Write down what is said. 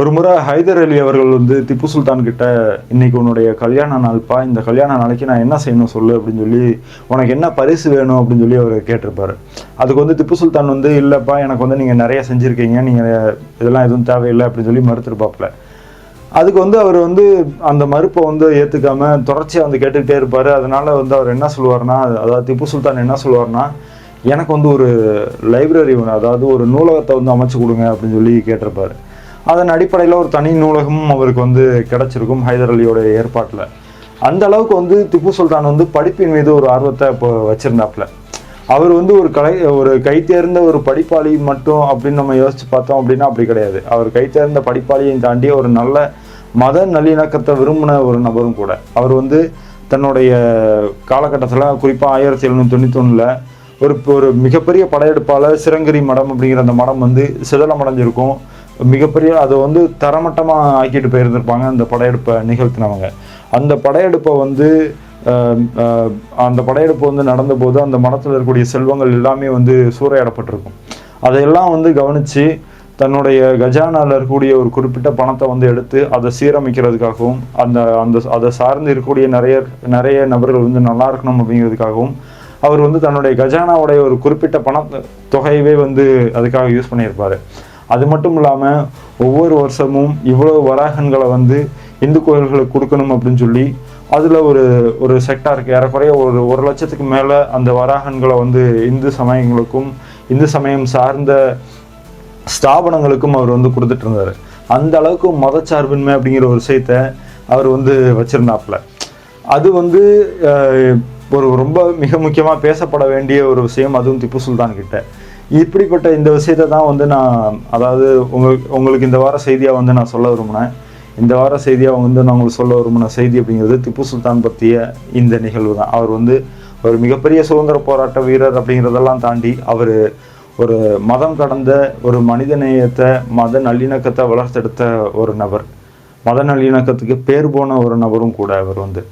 ஒரு முறை ஹைதர் அலி அவர்கள் வந்து திப்பு சுல்தான் கிட்ட, இன்னைக்கு உன்னுடைய கல்யாண நாள்ப்பா, இந்த கல்யாண நாளைக்கு நான் என்ன செய்யணும் சொல்லு அப்படின்னு சொல்லி, உனக்கு என்ன பரிசு வேணும் அப்படின்னு சொல்லி அவர் கேட்டிருப்பாரு. அதுக்கு வந்து திப்பு சுல்தான் வந்து, இல்லைப்பா எனக்கு வந்து நீங்கள் நிறைய செஞ்சுருக்கீங்க, நீங்கள் இதெல்லாம் எதுவும் தேவையில்லை அப்படின்னு சொல்லி மறுத்துருப்பாப்புல. அதுக்கு வந்து அவர் வந்து அந்த மறுப்பை வந்து ஏற்றுக்காம தொடர்ச்சியாக வந்து கேட்டுக்கிட்டே இருப்பார். அதனால வந்து அவர் என்ன சொல்லுவார்னா, அதாவது திப்பு சுல்தான் என்ன சொல்லுவார்னா, எனக்கு வந்து ஒரு லைப்ரரி வேணும், அதாவது ஒரு நூலகத்தை வந்து அமைச்சு கொடுங்க அப்படின்னு சொல்லி கேட்டிருப்பாரு. அதன் அடிப்படையில் ஒரு தனி நூலகமும் அவருக்கு வந்து கிடைச்சிருக்கும் ஹைதர் அலியோட ஏற்பாட்டில். அந்த அளவுக்கு வந்து திப்பு சுல்தான் வந்து படிப்பின் மீது ஒரு ஆர்வத்தை இப்போ வச்சிருந்தாப்புல. அவர் வந்து ஒரு கைத்தேர்ந்த ஒரு படிப்பாளி மட்டும் அப்படின்னு நம்ம யோசிச்சு பார்த்தோம் அப்படின்னா அப்படி கிடையாது. அவர் கைத்தேர்ந்த படிப்பாளியையும் தாண்டி ஒரு நல்ல மத நல்லிணக்கத்தை விரும்பின ஒரு நபரும் கூட. அவர் வந்து தன்னுடைய காலகட்டத்தில், குறிப்பாக 1791 ஒரு மிகப்பெரிய படையெடுப்பால் சிரங்கரி மடம் அப்படிங்கிற அந்த மடம் வந்து சிதலமடைஞ்சிருக்கும். மிகப்பெரிய அதை வந்து தரமட்டமாக ஆக்கிட்டு போயிருந்திருப்பாங்க அந்த படையெடுப்பை நிகழ்த்தினவங்க. அந்த படையெடுப்பை வந்து அந்த படையெடுப்பு வந்து நடந்தபோது அந்த மடத்தில் இருக்கக்கூடிய செல்வங்கள் எல்லாமே வந்து சூறையாடப்பட்டிருக்கும். அதையெல்லாம் வந்து கவனித்து தன்னுடைய கஜானாவில் இருக்கக்கூடிய ஒரு குறிப்பிட்ட பணத்தை வந்து எடுத்து அதை சீரமைக்கிறதுக்காகவும், அதை சார்ந்து இருக்கக்கூடிய நிறைய நபர்கள் வந்து நல்லா இருக்கணும் அப்படிங்கிறதுக்காகவும் அவர் வந்து தன்னுடைய கஜானாவுடைய ஒரு குறிப்பிட்ட தொகையவே வந்து அதுக்காக யூஸ் பண்ணியிருப்பார். அது மட்டும் இல்லாமல் ஒவ்வொரு வருஷமும் இவ்வளோ வராகன்களை வந்து இந்து கோயில்களுக்கு கொடுக்கணும் அப்படின்னு சொல்லி அதில் ஒரு செக்டாருக்கு ஏறக்குறைய ஒரு 1,00,000க்கு மேலே அந்த வராகன்களை வந்து இந்து சமயங்களுக்கும் இந்து சமயம் சார்ந்த ஸ்தாபனங்களுக்கும் அவர் வந்து கொடுத்துட்டு இருந்தார். அந்த அளவுக்கு மதச்சார்பின்மை அப்படிங்கிற ஒரு விஷயத்தை அவர் வந்து வச்சிருந்தாப்புல. அது வந்து ரொம்ப மிக முக்கியமாக பேசப்பட வேண்டிய ஒரு விஷயம், அதுவும் திப்பு சுல்தான் கிட்ட. இப்படிப்பட்ட இந்த விஷயத்தை தான் வந்து நான், அதாவது உங்களுக்கு இந்த வார செய்தியாக வந்து நான் சொல்ல விரும்பினேன். இந்த வார செய்தியாக வந்து நான் உங்களுக்கு சொல்ல விரும்பின செய்தி அப்படிங்கிறது திப்பு சுல்தான் பற்றிய இந்த நிகழ்வு தான். அவர் வந்து ஒரு மிகப்பெரிய சுதந்திர போராட்ட வீரர் அப்படிங்கிறதெல்லாம் தாண்டி அவர் ஒரு மதம் கடந்த ஒரு மனித நேயத்தை, மத நல்லிணக்கத்தை வளர்த்தெடுத்த ஒரு நபர், மத நல்லிணக்கத்துக்கு பேர் போன ஒரு நபரும் கூட அவர் வந்து.